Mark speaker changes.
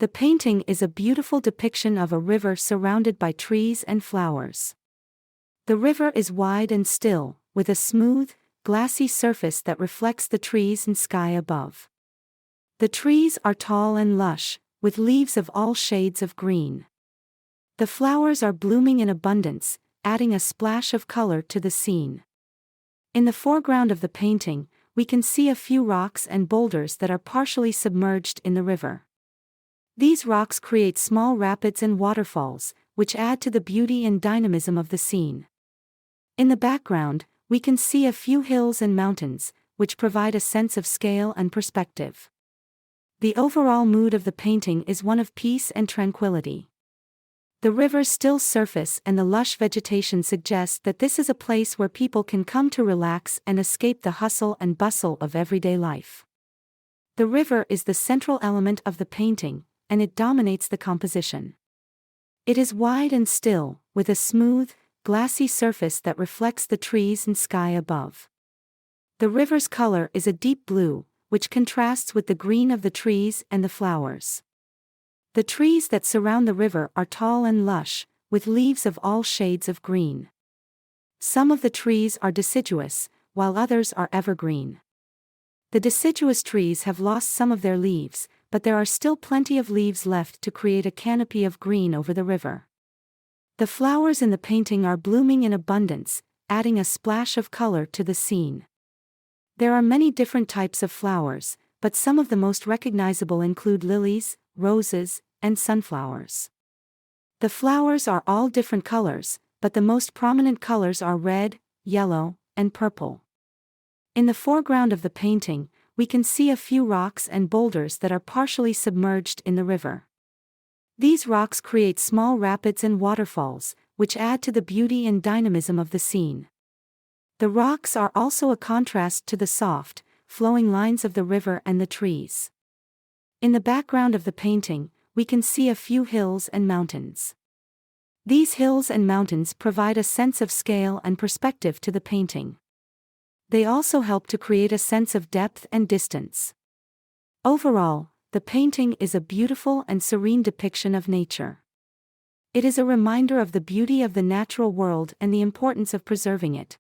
Speaker 1: The painting is a beautiful depiction of a river surrounded by trees and flowers. The river is wide and still, with a smooth, glassy surface that reflects the trees and sky above. The trees are tall and lush, with leaves of all shades of green. The flowers are blooming in abundance, adding a splash of color to the scene. In the foreground of the painting, we can see a few rocks and boulders that are partially submerged in the river. These rocks create small rapids and waterfalls, which add to the beauty and dynamism of the scene. In the background, we can see a few hills and mountains, which provide a sense of scale and perspective. The overall mood of the painting is one of peace and tranquility. The river's still surface and the lush vegetation suggest that this is a place where people can come to relax and escape the hustle and bustle of everyday life. The river is the central element of the painting, and it dominates the composition. It is wide and still, with a smooth, glassy surface that reflects the trees and sky above. The river's color is a deep blue, which contrasts with the green of the trees and the flowers. The trees that surround the river are tall and lush, with leaves of all shades of green. Some of the trees are deciduous, while others are evergreen. The deciduous trees have lost some of their leaves, but there are still plenty of leaves left to create a canopy of green over the river. The flowers in the painting are blooming in abundance, adding a splash of color to the scene. There are many different types of flowers, but some of the most recognizable include lilies, roses, and sunflowers. The flowers are all different colors, but the most prominent colors are red, yellow, and purple. In the foreground of the painting, we can see a few rocks and boulders that are partially submerged in the river. These rocks create small rapids and waterfalls, which add to the beauty and dynamism of the scene. The rocks are also a contrast to the soft, flowing lines of the river and the trees. In the background of the painting, we can see a few hills and mountains. These hills and mountains provide a sense of scale and perspective to the painting. They also help to create a sense of depth and distance. Overall, the painting is a beautiful and serene depiction of nature. It is a reminder of the beauty of the natural world and the importance of preserving it.